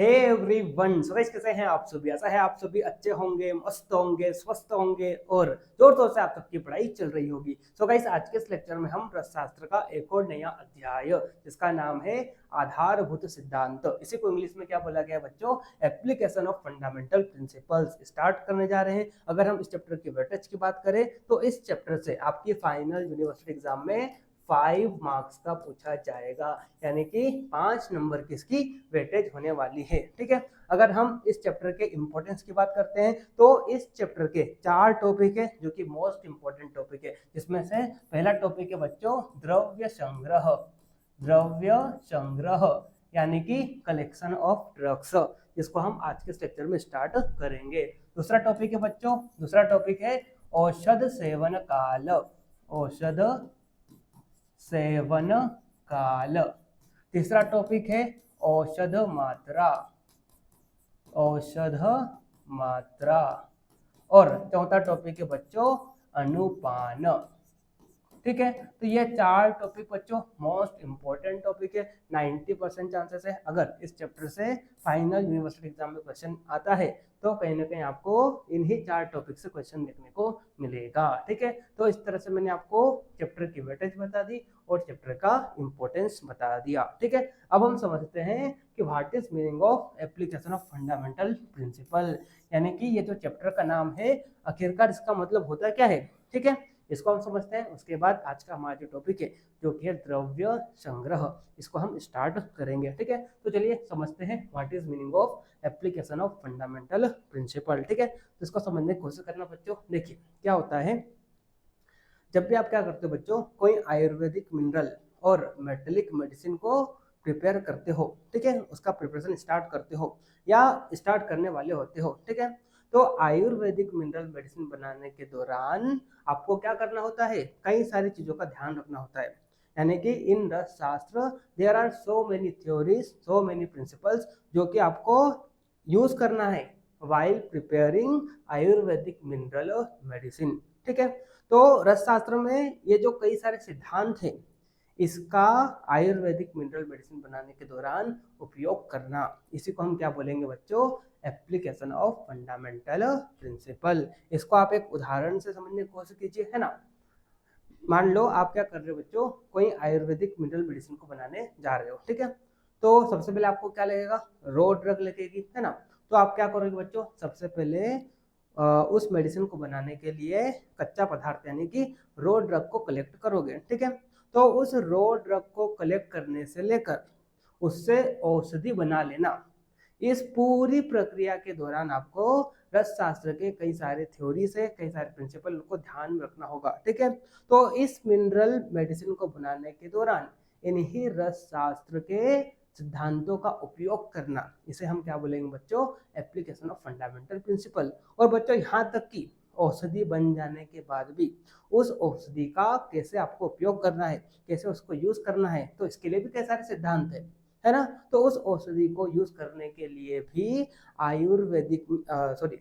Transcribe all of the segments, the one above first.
Hey everyone, so guys कैसे हैं आप सभी। ऐसा है आप सभी अच्छे होंगे, मस्त होंगे, स्वस्थ होंगे और जोर शोर से आप सबकी पढ़ाई चल रही होगी। सो गाइस आज के इस लेक्चर में हम रसशास्त्र का एक और नया अध्याय जिसका नाम है आधारभूत सिद्धांत, इसी को इंग्लिश में क्या बोला गया है बच्चों, application of fundamental principles, start करने जा रहे हैं। अगर हम इस चैप्टर की वेटेज की बात करें तो इस चैप्टर से आपकी फाइनल यूनिवर्सिटी एग्जाम में 5 मार्क्स का पूछा जाएगा, यानी कि 5 नंबर की इसकी वेटेज होने वाली है। ठीक है, अगर हम इस चैप्टर के इंपॉर्टेंस की बात करते हैं तो इस चैप्टर के 4 टॉपिक है जो कि मोस्ट इंपॉर्टेंट टॉपिक है, जिसमें से पहला टॉपिक है बच्चों द्रव्य संग्रह। द्रव्य संग्रह यानी कि कलेक्शन ऑफ ड्रग्स, जिसको हम आज के इस लेक्चर में स्टार्ट करेंगे। दूसरा टॉपिक है बच्चों, दूसरा टॉपिक है औषध सेवन काल। औषध सेवन काल। तीसरा टॉपिक है औषध मात्रा। औषध मात्रा। और चौथा टॉपिक है बच्चों अनुपान। ठीक है, तो ये 4 टॉपिक बच्चों मोस्ट इंपॉर्टेंट टॉपिक है। 90% चांसेस है अगर इस चैप्टर से फाइनल यूनिवर्सिटी एग्जाम में क्वेश्चन आता है तो कहीं ना कहीं आपको इन्हीं 4 टॉपिक से क्वेश्चन देखने को मिलेगा। ठीक है, तो इस तरह से मैंने आपको चैप्टर की वेटेज बता दी और चैप्टर का इंपॉर्टेंस बता दिया। ठीक है, अब हम समझते हैं कि what is meaning of application of fundamental principal, यानी कि ये जो चैप्टर का नाम है आखिरकार इसका मतलब होता क्या है। ठीक है, इसको हम समझते हैं। उसके बाद आज का हमारा जो टॉपिक है जो कि है द्रव्य संग्रह, इसको हम स्टार्ट करेंगे। ठीक है, तो चलिए समझते हैं what is meaning of application of fundamental principal. ठीक है, तो इसको समझने की कोशिश करना बच्चों। देखिए क्या होता है, जब भी आप क्या करते हो बच्चों, कोई आयुर्वेदिक मिनरल और मेटेलिक मेडिसिन को प्रिपेयर करते हो, ठीक है, उसका प्रिपरेशन स्टार्ट करते हो या स्टार्ट करने वाले होते हो। ठीक है, तो आयुर्वेदिक मिनरल मेडिसिन बनाने के दौरान आपको क्या करना होता है, कई सारी चीज़ों का ध्यान रखना होता है। यानी कि in Rasa Shastra there are so many theories, so many principles जो कि आपको यूज करना है while preparing Ayurvedic mineral medicine. ठीक है, तो रसशास्त्र में ये जो कई सारे सिद्धांत हैं इसका आयुर्वेदिक मिनरल मेडिसिन बनाने के दौरान उपयोग करना, इसी को हम क्या बोलेंगे बच्चों, एप्लीकेशन ऑफ फंडामेंटल प्रिंसिपल। इसको आप एक उदाहरण से समझने की कोशिश कीजिए, है ना। मान लो आप क्या कर रहे हो बच्चों, कोई आयुर्वेदिक मिनरल मेडिसिन को बनाने जा रहे हो। ठीक है, तो सबसे पहले आपको क्या लगेगा, रॉ ड्रग लगेगी, है ना। तो आप क्या करोगे बच्चों, सबसे पहले उस मेडिसिन को बनाने के लिए कच्चा पदार्थ यानी कि रॉ ड्रग को कलेक्ट करोगे। ठीक है, तो उस रॉ ड्रग को कलेक्ट करने से लेकर उससे औषधि बना लेना, इस पूरी प्रक्रिया के दौरान आपको रसशास्त्र के कई सारे थ्योरी से कई सारे प्रिंसिपल को ध्यान में रखना होगा। ठीक है, तो इस मिनरल मेडिसिन को बनाने के दौरान इन्हीं रसशास्त्र के सिद्धांतों का उपयोग करना, इसे हम क्या बोलेंगे बच्चों, एप्लीकेशन ऑफ फंडामेंटल प्रिंसिपल। और बच्चों यहाँ तक कि औषधि बन जाने के बाद भी उस औषधि का कैसे आपको उपयोग करना है, कैसे उसको यूज करना है, तो इसके लिए भी कई सारे सिद्धांत है ना। तो उस औषधि को यूज करने के लिए भी आयुर्वेदिक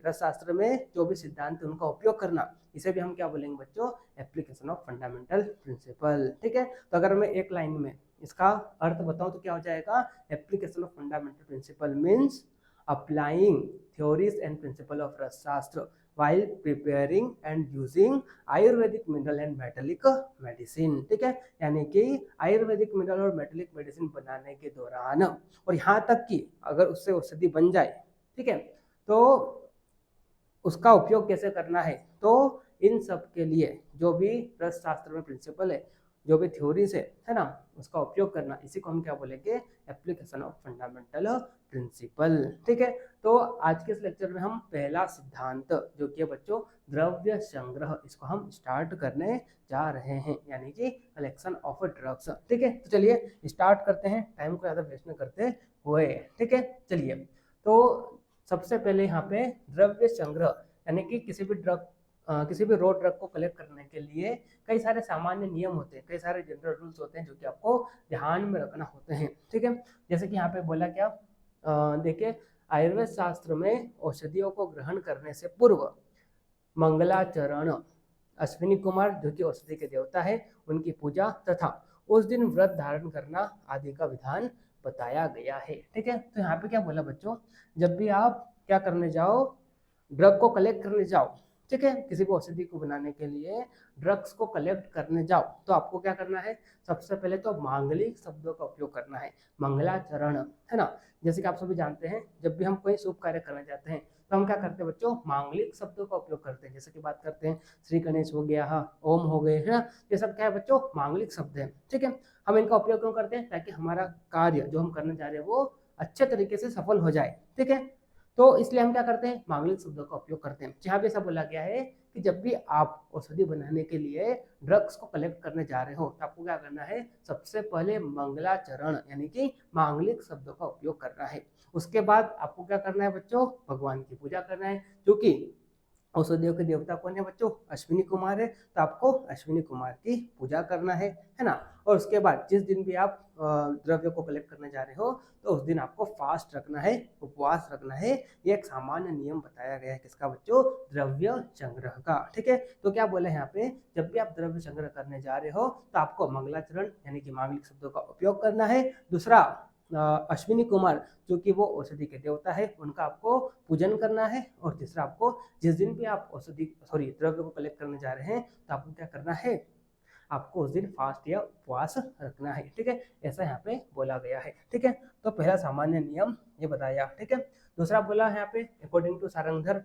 रसशास्त्र में जो भी सिद्धांत है उनका उपयोग करना, इसे भी हम क्या बोलेंगे बच्चों, एप्लीकेशन ऑफ फंडामेंटल प्रिंसिपल। ठीक है, तो अगर मैं एक लाइन में इसका अर्थ बताऊं तो क्या हो जाएगा, application of fundamental principle means applying theories and principle of Rasashastra while preparing and using Ayurvedic mineral and metallic medicine. ठीक है, यानी कि आयुर्वेदिक मिनरल और मेटेलिक मेडिसिन बनाने के दौरान, और यहाँ तक कि अगर उससे औषधि बन जाए, ठीक है, तो उसका उपयोग कैसे करना है, तो इन सब के लिए जो भी रसशास्त्र में प्रिंसिपल है, जो भी थ्योरीज है ना, उसका उपयोग करना, इसी को हम क्या बोलेंगे, एप्लीकेशन ऑफ फंडामेंटल प्रिंसिपल। ठीक है, तो आज के इस लेक्चर में हम पहला सिद्धांत जो कि बच्चों द्रव्य संग्रह, इसको हम स्टार्ट करने जा रहे हैं, यानी कि कलेक्शन ऑफ ड्रग्स। ठीक है, तो चलिए स्टार्ट करते हैं, टाइम को ज़्यादा वेस्ट न करते हुए। ठीक है, चलिए, तो सबसे पहले यहाँ पे द्रव्य संग्रह यानी कि किसी भी रॉ ड्रग को कलेक्ट करने के लिए कई सारे सामान्य नियम होते हैं, कई सारे जनरल रूल्स होते हैं जो कि आपको ध्यान में रखना होते हैं। ठीक है, जैसे कि यहाँ पे बोला क्या, देखिए आयुर्वेद शास्त्र में औषधियों को ग्रहण करने से पूर्व मंगलाचरण, अश्विनी कुमार जो कि औषधि के देवता है, उनकी पूजा तथा उस दिन व्रत धारण करना आदि का विधान बताया गया है। ठीक है, तो यहाँ पे क्या बोला बच्चों, जब भी आप क्या करने जाओ, ड्रग को कलेक्ट करने जाओ, ठीक है, किसी भी औषधि को बनाने के लिए ड्रग्स को कलेक्ट करने जाओ, तो आपको क्या करना है, सबसे पहले तो मांगलिक शब्दों का उपयोग करना है, मंगलाचरण, है ना। जैसे कि आप सभी जानते हैं, जब भी हम कोई शुभ कार्य करने जाते हैं तो हम क्या करते हैं बच्चों, मांगलिक शब्दों का उपयोग करते हैं। जैसे कि बात करते हैं श्री गणेश हो गया, हाँ, ओम हो गए, है ना, ये सब क्या है बच्चों, मांगलिक शब्द है। ठीक है, हम इनका उपयोग क्यों करते हैं, ताकि हमारा कार्य जो हम करने जा रहे हैं वो अच्छे तरीके से सफल हो जाए। ठीक है, तो इसलिए हम क्या करते हैं, मांगलिक शब्दों का उपयोग करते हैं। जहाँ भी ऐसा बोला गया है कि जब भी आप औषधि बनाने के लिए ड्रग्स को कलेक्ट करने जा रहे हो तो आपको क्या करना है, सबसे पहले मंगलाचरण यानी कि मांगलिक शब्दों का उपयोग करना है। उसके बाद आपको क्या करना है बच्चों, भगवान की पूजा करना है, क्योंकि औषधियों के देवता कौन है बच्चों, अश्विनी कुमार है, तो आपको अश्विनी कुमार की पूजा करना है ना। और उसके बाद जिस दिन भी आप द्रव्य को कलेक्ट करने जा रहे हो तो उस दिन आपको फास्ट रखना है, उपवास रखना है। ये एक सामान्य नियम बताया गया है किसका बच्चों, द्रव्य संग्रह का। ठीक है, तो क्या बोले यहाँ पे, जब भी आप द्रव्य संग्रह करने जा रहे हो तो आपको मंगलाचरण यानी कि मांगलिक शब्दों का उपयोग करना है। दूसरा, अश्विनी कुमार जो कि वो औषधि के देवता है, उनका आपको पूजन करना है। और तीसरा, आपको जिस दिन भी आप द्रव्य को कलेक्ट करने जा रहे हैं तो आपको क्या करना है, आपको उस दिन फास्ट या उपवास रखना है। ठीक है, ऐसा यहाँ पे बोला गया है। ठीक है, तो पहला सामान्य नियम ये बताया। ठीक है, दूसरा बोला यहाँ पे अकॉर्डिंग टू सारंगधर,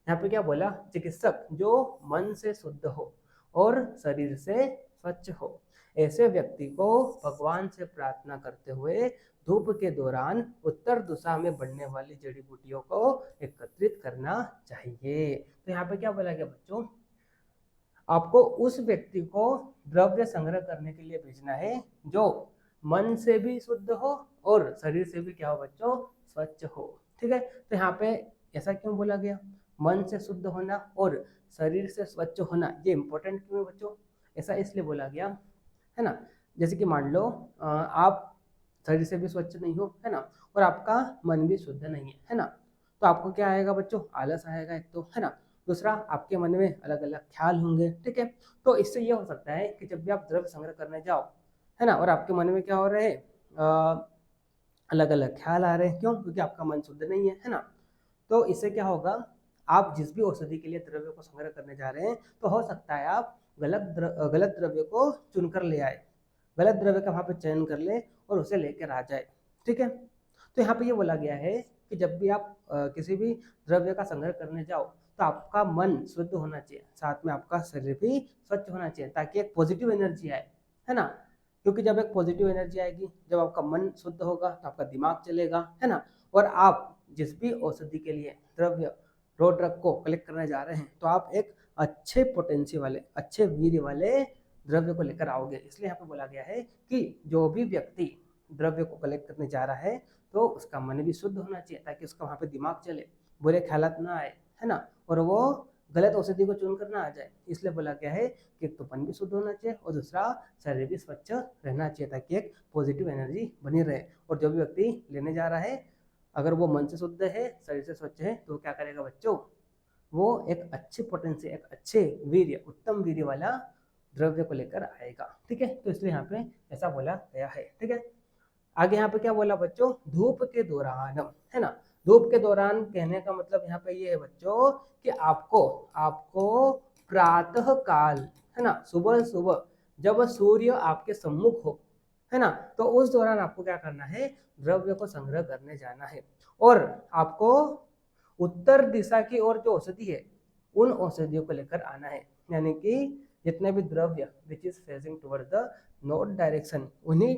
यहाँ पे क्या बोला, चिकित्सक जो मन से शुद्ध हो और शरीर से स्वच्छ हो, ऐसे व्यक्ति को भगवान से प्रार्थना करते हुए धूप के दौरान उत्तर दिशा में बढ़ने वाली जड़ी बूटियों को एकत्रित करना चाहिए। तो यहाँ पे क्या बोला गया बच्चों, आपको उस व्यक्ति को द्रव्य संग्रह करने के लिए भेजना है जो मन से भी शुद्ध हो और शरीर से भी क्या हो बच्चों, स्वच्छ हो। ठीक है, तो यहाँ पे ऐसा क्यों बोला गया, मन से शुद्ध होना और शरीर से स्वच्छ होना ये इंपॉर्टेंट क्यों है बच्चों, ऐसा इसलिए बोला गया है ना। जैसे कि मान लो आप शरीर से भी स्वच्छ नहीं हो, है ना, और आपका मन भी शुद्ध नहीं है ना, तो आपको क्या आएगा बच्चों, आलस आएगा एक तो, है ना। दूसरा, आपके मन में अलग अलग ख्याल होंगे। ठीक है, तो इससे ये हो सकता है कि जब भी आप द्रव्य संग्रह करने जाओ, है ना, और आपके मन में क्या हो रहे हैं, अलग अलग ख्याल आ रहे हैं, क्यों, क्योंकि आपका मन शुद्ध नहीं है ना। तो इससे क्या होगा, आप जिस भी औषधि के लिए द्रव्य को संग्रह करने जा रहे हैं तो हो सकता है आप गलत द्रव्य को चुनकर ले आए, गलत द्रव्य का वहाँ पे चयन कर ले और उसे लेकर आ जाए। ठीक है, तो यहाँ पे ये बोला गया है कि जब भी आप किसी भी द्रव्य का संग्रह करने जाओ तो आपका मन शुद्ध होना चाहिए, साथ में आपका शरीर भी स्वच्छ होना चाहिए, ताकि एक पॉजिटिव एनर्जी आए, है ना। क्योंकि जब एक पॉजिटिव एनर्जी आएगी, जब आपका मन शुद्ध होगा तो आपका दिमाग चलेगा, है ना। और आप जिस भी औषधि के लिए रो ड्रग को कलेक्ट करने जा रहे हैं तो आप एक अच्छे पोटेंशियल वाले, अच्छे वीर्य वाले द्रव्य को लेकर आओगे। इसलिए यहाँ पे बोला गया है कि जो भी व्यक्ति द्रव्य को कलेक्ट करने जा रहा है तो उसका मन भी शुद्ध होना चाहिए, ताकि उसका वहाँ पे दिमाग चले, बुरे ख्यालात ना आए, है ना, और वो गलत औषधि को चुन कर ना आ जाए। इसलिए बोला गया है कि एक तो मन भी शुद्ध होना चाहिए और दूसरा शरीर भी स्वच्छ रहना चाहिए, ताकि एक पॉजिटिव एनर्जी बनी रहे। और जो भी व्यक्ति लेने जा रहा है, अगर वो मन से शुद्ध है, शरीर से स्वच्छ है, तो क्या करेगा बच्चों, वो एक अच्छे पोटेंशियल, एक अच्छे वीर्य, उत्तम वीर्य वाला द्रव्य को लेकर आएगा। ठीक है, तो इसलिए यहाँ पे ऐसा बोला गया है। ठीक है, आगे यहाँ पे क्या बोला बच्चों, धूप के दौरान, है ना। धूप के दौरान कहने का मतलब यहाँ पे ये है बच्चों कि आपको प्रातः काल, है ना, सुबह सुबह जब सूर्य आपके सम्मुख हो, है ना, तो उस दौरान आपको क्या करना है, द्रव्य को संग्रह करने जाना है। और आपको उत्तर दिशा की ओर जो औषधि है उन औषधियों को लेकर आना है, यानी कि जितने भी द्रव्य विच is facing toward the north direction, उन्हीं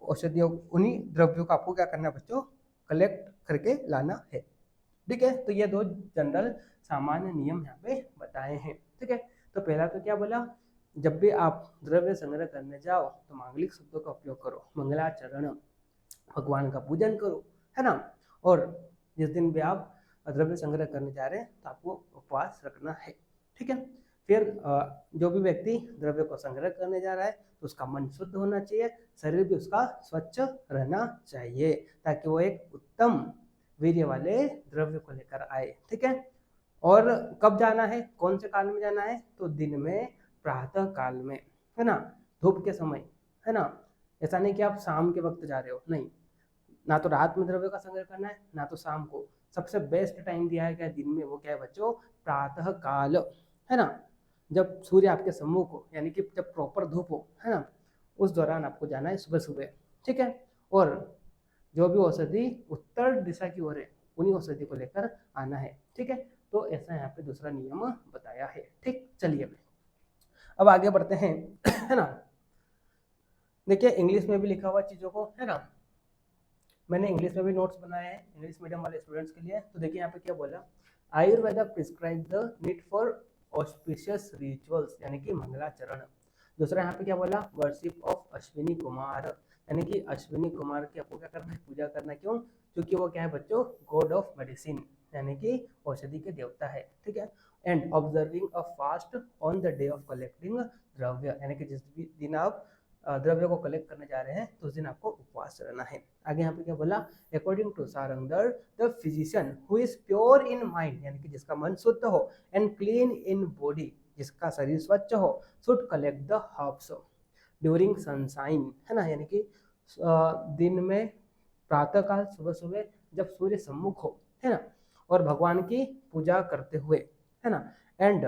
औषधियों, उन्हीं द्रव्यों का आपको क्या करना है बच्चों, कलेक्ट करके लाना है। ठीक है, तो ये दो जनरल सामान्य नियम यहाँ पे बताए हैं। ठीक है, तो पहला तो क्या बोला, जब भी आप द्रव्य संग्रह करने जाओ तो मांगलिक शब्दों का उपयोग करो, मंगलाचरण, भगवान का पूजन करो, है ना। और जिस दिन भी आप द्रव्य संग्रह करने जा रहे हैं तो आपको उपवास रखना है। ठीक है, फिर जो भी व्यक्ति द्रव्य को संग्रह करने जा रहा है तो उसका मन शुद्ध होना चाहिए, शरीर भी उसका स्वच्छ रहना चाहिए, ताकि वो एक उत्तम वीर्य वाले द्रव्य को लेकर आए। ठीक है, और कब जाना है, कौन से काल में जाना है, तो दिन में प्रातः काल में, है ना, धूप के समय, है ना। ऐसा नहीं कि आप शाम के वक्त जा रहे हो, नहीं, ना तो रात में द्रव्य का संग्रह करना है ना तो शाम को। सबसे बेस्ट टाइम दिया है क्या दिन में, वो क्या है बच्चों, प्रातः काल, है ना, जब सूर्य आपके सम्मुख हो, यानी कि जब प्रॉपर धूप हो, है ना, उस दौरान आपको जाना है सुबह सुबह, ठीक है। और जो भी औषधि उत्तर दिशा की ओर है उन्हीं औषधि को लेकर आना है, ठीक है। तो ऐसा यहाँ पे दूसरा नियम बताया है, ठीक। चलिए अब आगे बढ़ते हैं, है ना। देखिए इंग्लिश में भी लिखा हुआ चीज़ों को, है ना, मैंने इंग्लिश में भी नोट्स बनाए हैं इंग्लिश मीडियम वाले स्टूडेंट्स के लिए। तो देखिए यहाँ पे क्या बोला, Ayurveda prescribe the need for auspicious rituals, यानी कि मंगलाचरण। दूसरा यहाँ पे क्या बोला, वर्शिप ऑफ अश्विनी कुमार, यानी कि अश्विनी कुमार की आपको क्या करना है, पूजा करना। क्यों? क्योंकि वो क्या है बच्चों, गॉड ऑफ मेडिसिन, यानी कि औषधि के देवता है, ठीक है। And observing a fast on the day of collecting द्रव्य, यानी कि जिस भी दिन आप द्रव्य को कलेक्ट करने जा रहे हैं तो उस दिन आपको उपवास रहना है। आगे यहाँ पे क्या बोला, according to Sarangdhar the physician who is pure in mind, यानी कि जिसका मन शुद्ध हो, एंड क्लीन इन बॉडी, जिसका शरीर स्वच्छ हो, should collect the herbs during sunshine, है ना, यानी कि दिन में प्रातःकाल सुबह सुबह जब सूर्य सम्मुख हो, है ना, और भगवान की पूजा करते हुए, है ना, and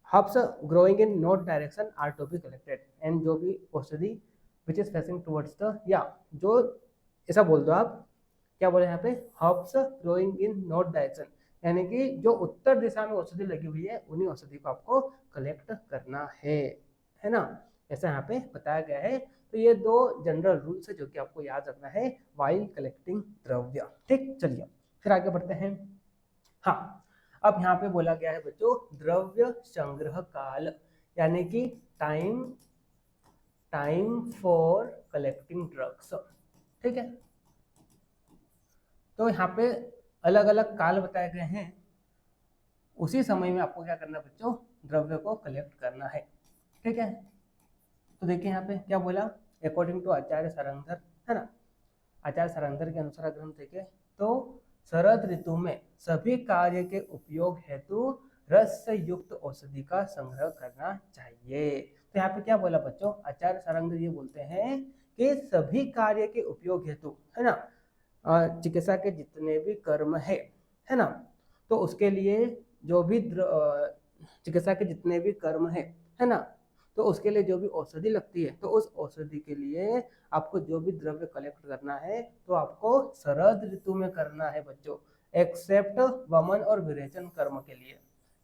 herbs growing in north direction are to be collected, and जो भी औषधि which is facing towards the, या जो ऐसा बोल दो आप, क्या बोले यहाँ पे, herbs growing in north direction, यानी कि जो उत्तर दिशा में औषधि लगी हुई है उन्हीं औषधि को आपको कलेक्ट करना है ना, ऐसा यहाँ पे बताया गया है। तो ये दो जनरल रूल्स है जो कि आपको याद रखना है वाइल कलेक्टिंग द्रव्य, ठीक। चलिए फिर आगे बढ़ते हैं। हाँ, अब यहाँ पे बोला गया है बच्चों द्रव्य संग्रह काल, यानी कि टाइम फॉर कलेक्टिंग ड्रग्स, ठीक है। तो यहाँ पे अलग अलग काल बताए गए हैं, उसी समय में आपको क्या करना है बच्चों, द्रव्य को कलेक्ट करना है, ठीक है। तो देखिए यहाँ पे क्या बोला, अकॉर्डिंग टू आचार्य सारंगधर, है ना, आचार्य सारंगधर के अनुसार अगर हम देखें तो शरद ऋतु में सभी कार्य के उपयोग हेतु रस से युक्त औषधि का संग्रह करना चाहिए। तो यहाँ पे क्या बोला बच्चों, आचार्य सारंगधर ये बोलते हैं कि सभी कार्य के उपयोग हेतु, है ना, चिकित्सा के जितने भी कर्म है ना, तो उसके लिए जो भी चिकित्सा के जितने भी कर्म है ना, तो उसके लिए जो भी औषधि लगती है, तो उस औषधि के लिए आपको जो भी द्रव्य कलेक्ट करना है तो आपको शरद ऋतु में करना है बच्चों, एक्सेप्ट वमन और विरेचन कर्म के लिए,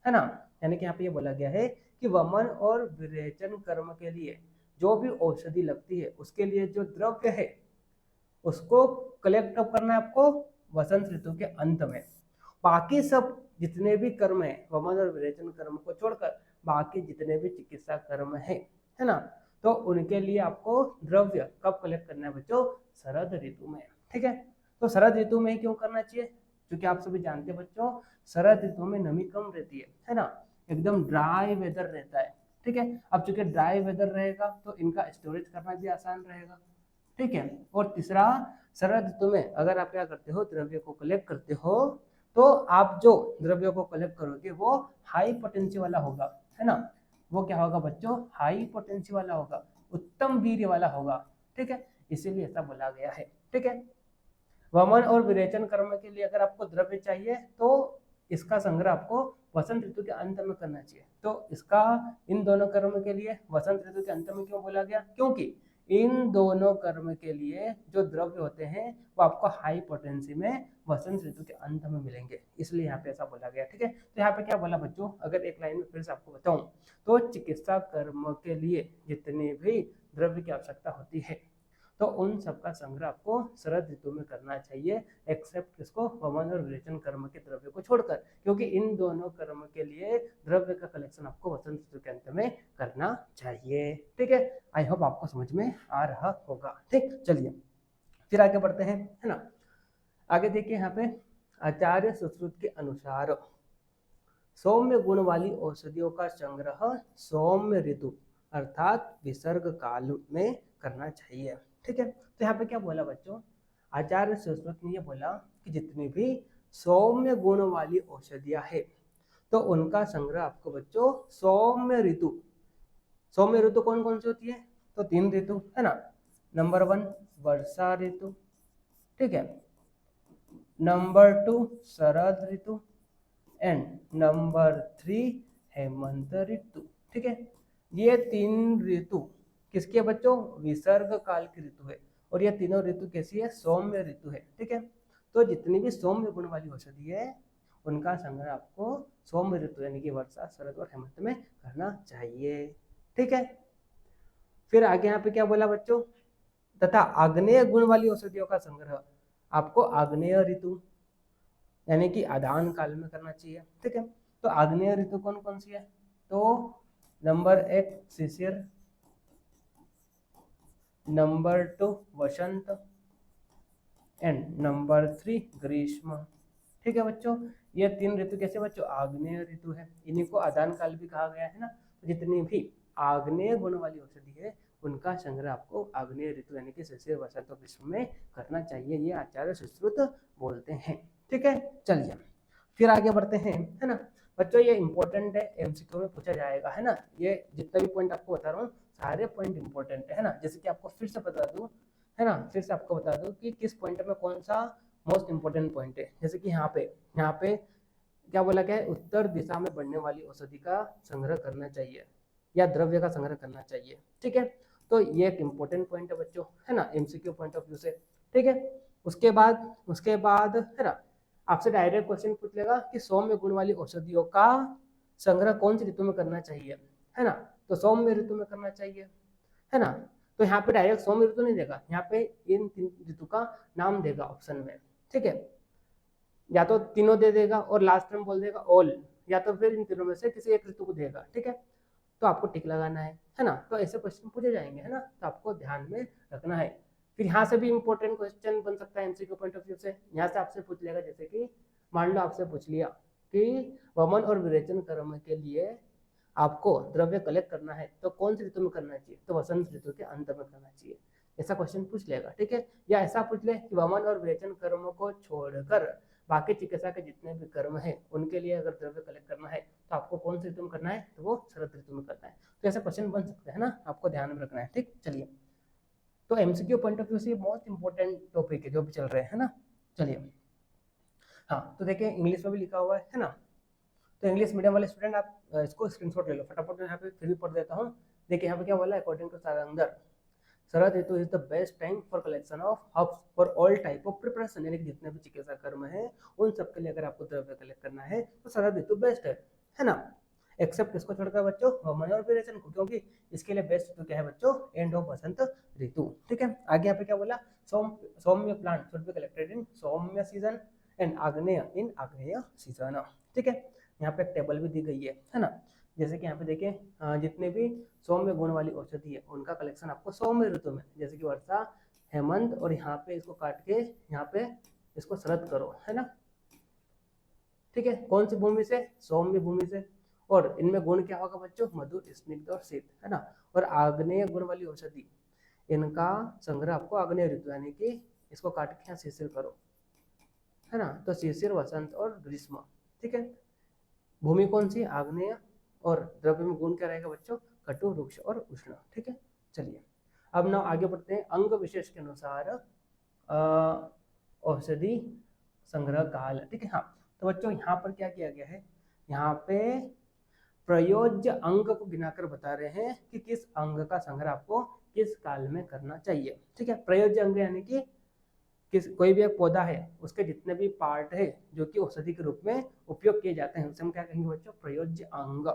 है ना। यानी कि यहाँ पे ये बोला गया है कि वमन और विरेचन कर्म के लिए जो भी औषधि लगती है उसके लिए जो द्रव्य है उसको कलेक्ट कब करना है आपको, वसंत ऋतु के अंत में। बाकी सब जितने भी कर्म है, वमन और विरेचन कर्म को छोड़कर बाकी जितने भी चिकित्सा कर्म है ना, तो उनके लिए आपको द्रव्य कब कलेक्ट करना है बच्चों, शरद ऋतु में, ठीक है। तो शरद ऋतु में क्यों करना चाहिए, क्योंकि आप सभी जानते हैं बच्चों शरद ऋतु में नमी कम रहती है ना, एकदम ड्राई वेदर रहता है, ठीक है। अब चूंकि ड्राई वेदर रहेगा तो इनका स्टोरेज करना भी आसान रहेगा, ठीक है। और तीसरा, शरद ऋतु में अगर आप क्या करते हो, द्रव्य को कलेक्ट करते हो, तो आप जो द्रव्य को कलेक्ट करोगे वो हाई पोटेंसी वाला होगा, है ना, वो क्या होगा बच्चों, हाई पोटेंसी वाला होगा, उत्तम वीर्य वाला होगा, ठीक है, इसीलिए ऐसा बोला गया है, ठीक है। वमन और विरेचन कर्म के लिए अगर आपको द्रव्य चाहिए तो इसका संग्रह आपको वसंत ऋतु के अंत में करना चाहिए। तो इसका इन दोनों कर्म के लिए वसंत ऋतु के अंत में क्यों बोला गया, क्योंकि इन दोनों कर्म के लिए जो द्रव्य होते हैं वो आपको हाई पोटेंसी में वसंत ऋतु के अंत में मिलेंगे, इसलिए यहाँ पे ऐसा बोला गया, ठीक है। तो यहाँ पे क्या बोला बच्चों, अगर एक लाइन में फिर से आपको बताऊं तो चिकित्सा कर्म के लिए जितने भी द्रव्य की आवश्यकता होती है तो उन सबका संग्रह आपको शरद ऋतु में करना चाहिए, एक्सेप्ट किसको, वमन और विरेचन कर्म के द्रव्य को छोड़कर, क्योंकि इन दोनों कर्म के लिए द्रव्य का कलेक्शन आपको वसंत ऋतु के अंत में करना चाहिए, ठीक है। आई होप आपको समझ में आ रहा होगा, ठीक। चलिए फिर आगे बढ़ते हैं, है ना। आगे देखिए यहाँ पे आचार्य सुश्रुत के अनुसार सौम्य गुण वाली औषधियों का संग्रह सौम्य ऋतु अर्थात विसर्ग काल में करना चाहिए, ठीक है। तो यहाँ पे क्या बोला बच्चों, आचार्य सुश्रुत ने ये बोला कि जितनी भी सौम्य गुण वाली औषधियां है तो उनका संग्रह आपको बच्चों सौम्य ऋतु कौन कौन सी होती है, तो 3 ऋतु, है ना। नंबर 1 वर्षा ऋतु, ठीक है। नंबर 2 शरद ऋतु एंड नंबर 3 हेमंत ऋतु, ठीक है। ये 3 ऋतु किसकी है बच्चों? विसर्ग काल की ऋतु है, और ये तीनों ऋतु कैसी है? सौम्य ऋतु है, ठीक है। तो जितनी भी सौम्य गुण वाली औषधि है उनका संग्रह आपको सौम्य ऋतु यानी कि वर्षा, शरद और हेमंत में करना चाहिए, ठीक है। फिर आगे यहाँ पे क्या बोला बच्चों? तथा आग्नेय गुण वाली औषधियों का संग्रह आपको आग्नेय ऋतु यानी कि आदान काल में करना चाहिए, ठीक है। तो आग्नेय ऋतु कौन कौन सी है? तो number 1 Shishir, number 2 Vasant and number 3 ग्रीष्म, ठीक है बच्चों। ये 3 ऋतु कैसे बच्चों? आग्नेय ऋतु है, इन्हीं को आदान काल भी कहा गया है ना। तो जितनी भी आग्नेय गुण वाली औषधि है उनका संग्रह आपको आग्नेय ऋतु यानी कि शिशिर, वसंत और ग्रीष्म में करना चाहिए, ये आचार्य सुश्रुत बोलते हैं, ठीक है। चलिए फिर आगे बढ़ते हैं, है ना बच्चों। ये इंपॉर्टेंट है, एमसीक्यू में पूछा जाएगा, है ना। ये जितना भी पॉइंट आपको बता रहा हूँ सारे पॉइंट इंपॉर्टेंट है ना। जैसे कि आपको फिर से बता दूं, है ना, फिर से आपको बता दूं कि किस पॉइंट में कौन सा मोस्ट इंपॉर्टेंट पॉइंट है। जैसे कि यहाँ पे क्या बोला गया है? उत्तर दिशा में बढ़ने वाली औषधि का संग्रह करना चाहिए या द्रव्य का संग्रह करना चाहिए, ठीक है। तो ये एक इंपॉर्टेंट पॉइंट है बच्चों, है ना, एमसीक्यू पॉइंट ऑफ व्यू से, ठीक है। उसके बाद है ना, आपसे डायरेक्ट क्वेश्चन पूछ लेगा कि सौम्य गुण वाली औषधियों का संग्रह कौन सी ऋतु में करना चाहिए, है ना। तो सौम्य ऋतु में करना चाहिए, है ना। तो यहाँ पे डायरेक्ट सौम्य ऋतु नहीं देगा, यहाँ पे इन 3 ऋतु का नाम देगा ऑप्शन में, ठीक है। या तो तीनों दे देगा और लास्ट में बोल देगा ऑल, या तो फिर इन तीनों में से किसी एक ऋतु को देगा, ठीक है। तो आपको टिक लगाना है ना। तो ऐसे क्वेश्चन पूछे जाएंगे, है ना, तो आपको ध्यान में रखना है। फिर यहाँ से भी इंपॉर्टेंट क्वेश्चन बन सकता है एमसीक्यू पॉइंट ऑफ व्यू से। यहाँ से आपसे पूछ लेगा, जैसे कि मान लो आपसे पूछ लिया कि वमन और विरेचन कर्म के लिए आपको द्रव्य कलेक्ट करना है तो कौन सी ऋतु में करना चाहिए? तो वसंत ऋतु के अंत में करना चाहिए, ऐसा क्वेश्चन पूछ लेगा, ठीक है। या ऐसा पूछ ले कि वमन और विरेचन कर्म को छोड़कर बाकी चिकित्सा के जितने भी कर्म है उनके लिए अगर द्रव्य कलेक्ट करना है तो आपको कौन सी ऋतु में करना है? तो वो शरद ऋतु में करना है। तो ऐसा क्वेश्चन बन सकता है ना, आपको ध्यान में रखना है, ठीक। चलिए, तो एमसीक्यू पॉइंट ऑफ व्यू से मोस्ट इंपॉर्टेंट टॉपिक है जो भी चल रहे हैं ना। चलिए, हाँ, तो देखिए इंग्लिश में भी लिखा हुआ है ना। तो इंग्लिश मीडियम वाले स्टूडेंट आप इसको स्क्रीनशॉट ले लो फटाफट। मैं यहाँ पे फिर भी पढ़ देता हूँ। देखिए यहाँ पे क्या बोला है? According to Sarangdhar, Sharad Ritu is the best time for collection of herbs for all type of preparation, यानी कि जितने भी चिकित्सा कर्म है उन सब के लिए अगर आपको द्रव्य कलेक्ट करना है तो शरद ऋतु बेस्ट है ना। एक्सेप्ट किसको छोड़कर बच्चों? वमन और विरेचन को, क्योंकि इसके लिए बेस्ट ऋतु क्या है बच्चों? एंड ऑफ वसंत ऋतु, ठीक है। आगे यहाँ पे क्या बोला? Saumya plant should be collected in Saumya season and Agneya in आग्नेय सीजन, ठीक है। यहाँ पे एक टेबल भी दी गई है ना। जैसे कि यहाँ पे देखिए जितने भी सौम्य गुण वाली औषधि है उनका कलेक्शन आपको सौम्य ऋतु में, जैसे कि वर्षा, हेमंत, और यहाँ पे इसको काट के यहाँ पे इसको शरद करो, है ना, ठीक है। कौन सी भूमि से? सौम्य भूमि से। और इनमें गुण क्या होगा बच्चों? मधुर, स्निग्ध और शीत, है ना। और आग्नेय गुण वाली औषधि इनका संग्रह आपको आग्नेय ऋतु यानी कि इसको काट के यहाँ शिशिर करो, है ना। तो शिशिर, वसंत और ग्रीष्म, ठीक है। भूमि कौन सी? आग्नेय। और द्रव्य में गुण क्या रहेगा बच्चों? कटु, रुक्ष और उष्ण, ठीक है। चलिए अब ना आगे बढ़ते हैं। अंग विशेष के अनुसार औषधि संग्रह काल, ठीक है। हाँ, तो बच्चों यहाँ पर क्या किया गया है? यहाँ पे प्रयोज्य अंग को गिनाकर बता रहे हैं कि किस अंग का संग्रह आपको किस काल में करना चाहिए, ठीक है। प्रयोज्य अंग यानी कि कोई भी एक पौधा है उसके जितने भी पार्ट है जो कि औषधि के रूप में उपयोग किए जाते हैं उसे हम क्या कहेंगे बच्चों? प्रयोज्य अंग,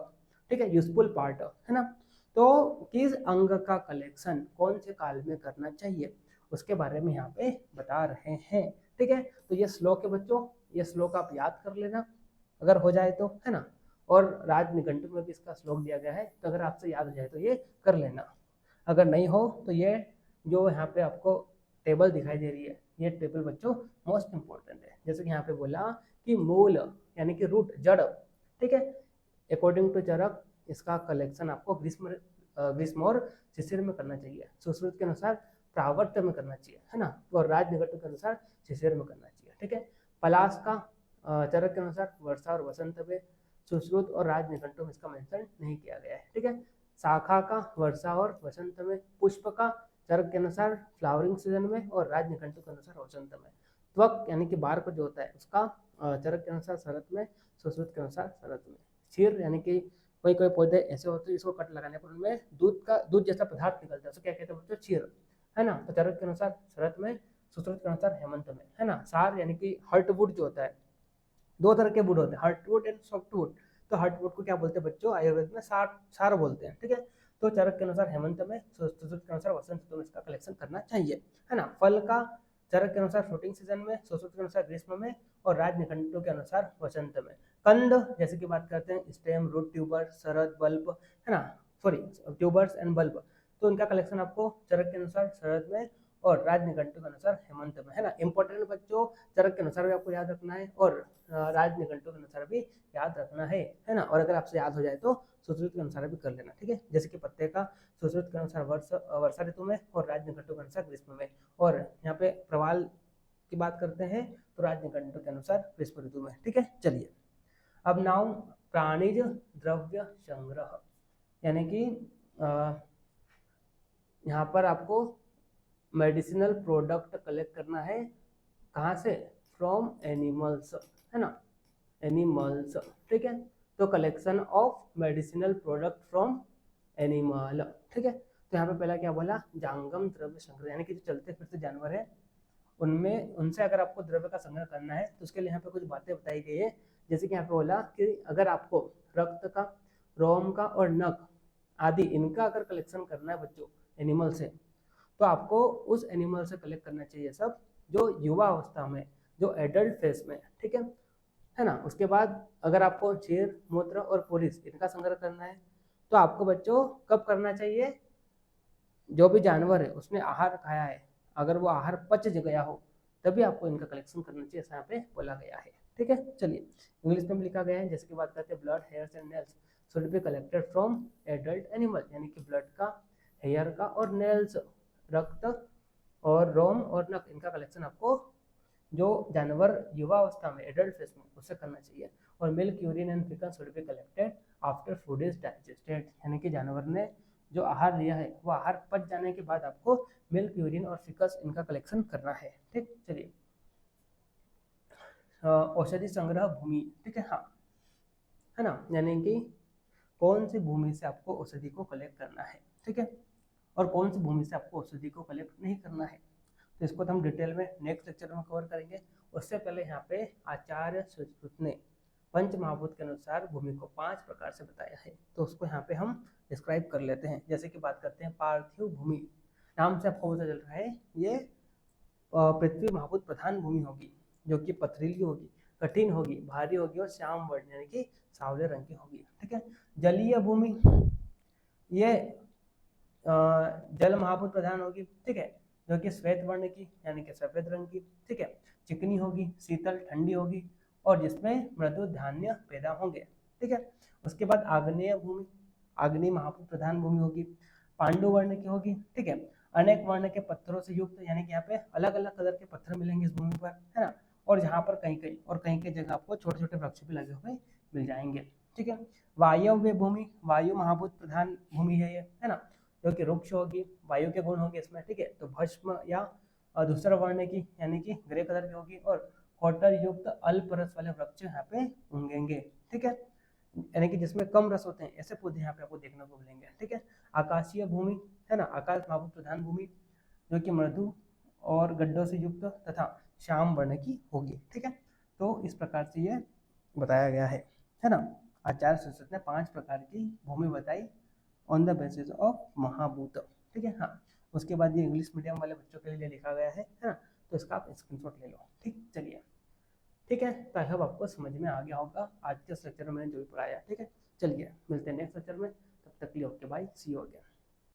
ठीक है, यूजफुल पार्ट, है ना। तो किस अंग का कलेक्शन कौन से काल में करना चाहिए उसके बारे में यहाँ पे बता रहे हैं, ठीक है। तो ये श्लोक है बच्चों, ये श्लोक आप याद कर लेना अगर हो जाए तो, है ना। और राज निघंटु में भी इसका श्लोक दिया गया है, तो अगर आपसे याद हो जाए तो ये कर लेना। अगर नहीं हो तो ये जो यहाँ पे आपको टेबल दिखाई दे रही है, ये टेबल बच्चों मोस्ट इंपॉर्टेंट है। जैसे कि यहाँ पे बोला कि मूल यानी कि रूट, जड़, ठीक है, अकॉर्डिंग टू चरक इसका कलेक्शन आपको ग्रीष्म और शिशिर में करना चाहिए। सुश्रुत के अनुसार प्रावर्त में करना चाहिए, है ना। और राज निघंटु के अनुसार शिशिर में करना चाहिए, ठीक है। पलाश का चरक के अनुसार वर्षा और वसंत में, सुश्रुत और राज निघंटु में इसका मेंशन नहीं किया गया है, ठीक है। शाखा का वर्षा और वसंत में, पुष्प का चरक के अनुसार फ्लावरिंग सीजन में और राजनिघंटु के अनुसार वसंत में। त्वक यानी कि बार जो होता है उसका चरक के अनुसार शरद में, सुश्रुत के अनुसार शरद में। क्षीर यानी कि कोई कोई पौधे ऐसे होते हैं जिसको कट लगाने पर उनमें दूध जैसा पदार्थ निकलता है, उसको क्या कहते हैं बच्चों? क्षीर, है ना। तो चरक के अनुसार शरद में, सुश्रुत के अनुसार हेमंत में, है ना। सार यानी कि हर्टवुड जो होता है, दो तरह के वुड होते हैं, हार्टवुड एंड सॉफ्टवुड। तो हार्टवुड को क्या बोलते हैं बच्चों? आयुर्वेद में सार बोलते हैं, ठीक है। तो चरक के अनुसार हेमंत में, सुश्रुत के अनुसार वसंत ऋतु में इसका कलेक्शन करना चाहिए, है ना। फल का चरक के अनुसार फ्रूटिंग सीजन में, सुश्रुत के अनुसार ग्रीष्म में और राजनिघंटु के अनुसार वसंत में। कंद जैसे कि बात करते हैं स्टेम, रूट, ट्यूबर, शरद, बल्ब, है ना, सॉरी ट्यूबर्स एंड बल्ब, तो इनका कलेक्शन आपको चरक के अनुसार शरद में और राजनिघंटु के अनुसार हेमंत में, है ना। इंपॉर्टेंट बच्चों, चरक के अनुसार भी आपको याद रखना है और राजनिघंटु के अनुसार भी याद रखना है ना। और अगर आपसे याद हो जाए तो सुश्रुत के अनुसार भी कर लेना, ठीक है। जैसे कि पत्ते का सुश्रुत के अनुसार वर्षा ऋतु में और राजनिघंटु के अनुसार ग्रीष्म में। और यहाँ पे प्रवाल की बात करते हैं तो राजनिघंटु के अनुसार ग्रीष्म ऋतु में, ठीक है। चलिए अब नाउ प्राणिज द्रव्य संग्रह, यानी कि यहाँ पर आपको मेडिसिनल प्रोडक्ट कलेक्ट करना है, कहाँ से? फ्रॉम एनिमल्स, है ना, एनिमल्स, ठीक है। तो collection of medicinal product from animal, ठीक है। तो यहाँ पे पहला क्या बोला? जांगम द्रव्य संग्रह, यानी कि जो चलते फिरते जानवर है उनसे अगर आपको द्रव्य का संग्रह करना है तो उसके लिए यहाँ पे कुछ बातें बताई गई है। जैसे कि यहाँ पे बोला कि अगर आपको रक्त का, रोम का और नख आदि इनका अगर कलेक्शन करना है बच्चों एनिमल से, तो आपको उस एनिमल से कलेक्ट करना चाहिए सब जो युवा अवस्था में, जो एडल्ट फेज में, ठीक है ना। उसके बाद अगर आपको चेर, मूत्र और पोरिस इनका संग्रह करना है तो आपको बच्चों कब करना चाहिए? जो भी जानवर है उसने आहार खाया है, अगर वो आहार पच गया हो तभी आपको इनका कलेक्शन करना चाहिए, ऐसा यहाँ पे बोला गया है, ठीक है। चलिए इंग्लिश में भी लिखा गया है, जैसे कि बात करते हैं blood, hairs and nails should be collected from adult animal, यानी कि ब्लड का, हेयर का और नेल्स, रक्त और रोम और नख, इनका कलेक्शन आपको जो जानवर युवा अवस्था में, एडल्ट फेज में, उससे करना चाहिए। और milk, urine and ficus should be collected after food is digested, यानी कि जानवर ने जो आहार लिया है वो आहार पच जाने के बाद आपको मिल्क, यूरिन और फिकस इनका कलेक्शन करना है, ठीक। चलिए औषधि संग्रह भूमि, ठीक है, हाँ, है ना, यानी कि कौन सी भूमि से आपको औषधि को कलेक्ट करना है, ठीक है, और कौन सी भूमि से आपको औषधि को कलेक्ट नहीं करना है। तो इसको तो हम डिटेल में नेक्स्ट लेक्चर में कवर करेंगे। उससे पहले यहाँ पे आचार्य सुश्रुत ने पंच महाभूत के अनुसार भूमि को 5 प्रकार से बताया है, तो उसको यहाँ पे हम डिस्क्राइब कर लेते हैं। जैसे कि बात करते हैं पार्थिव भूमि, नाम से आपको पता चल रहा है ये पृथ्वी महाभूत प्रधान भूमि होगी, जो कि पथरीली होगी, कठिन होगी, भारी होगी और श्याम वर्ण यानी कि सावले रंग की होगी, ठीक है। जलीय भूमि ये जल महाभूत प्रधान होगी, ठीक है, जो कि श्वेत वर्ण की यानी कि सफेद रंग की, ठीक है। चिकनी होगी, शीतल ठंडी होगी और जिसमें मृदु धान्य पैदा होंगे, ठीक है। उसके बाद आग्नेय भूमि, आग्नेय महाभूत प्रधान भूमि होगी, पांडु वर्ण की होगी, ठीक है। अनेक वर्ण के पत्थरों से युक्त, यानी कि यहाँ पे अलग अलग कलर के पत्थर मिलेंगे इस भूमि पर, है ना। और जहाँ पर कहीं कहीं जगह आपको छोटे छोटे वृक्ष भी लगे हुए मिल जाएंगे, ठीक है। वायव्य भूमि, वायु महाभूत प्रधान भूमि है ना, जो कि रुक्ष होगी, वायु के गुण होंगे इसमें, ठीक है। तो भस्म या दूसरा वर्ण की यानी कि ग्रे कलर की होगी और कोटर युक्त अल्प रस वाले वृक्ष यहाँ पे होंगे, ठीक है, यानी कि जिसमें कम रस होते हैं ऐसे पौधे यहाँ पे आपको देखने को मिलेंगे, ठीक है। आकाशीय भूमि है ना, आकाश महाभूत प्रधान भूमि जो कि मृदु और गड्ढों से युक्त तथा श्याम वर्ण की होगी, ठीक है। तो इस प्रकार से ये बताया गया है ना। आचार्य सुश्रुत ने 5 प्रकार की भूमि बताई ऑन द बेसिस ऑफ महाभूत, ठीक है, हाँ। उसके बाद ये इंग्लिश मीडियम वाले बच्चों के लिए लिखा गया है ना, तो इसका आप स्क्रीनशॉट ले लो, ठीक। चलिए ठीक है, तो आई होप आपको समझ में आ गया होगा आज के लेक्चर में मैंने जो भी पढ़ाया, ठीक है। चलिए मिलते हैं नेक्स्ट लेक्चर में, तब तक के लिए okay bye, see you again.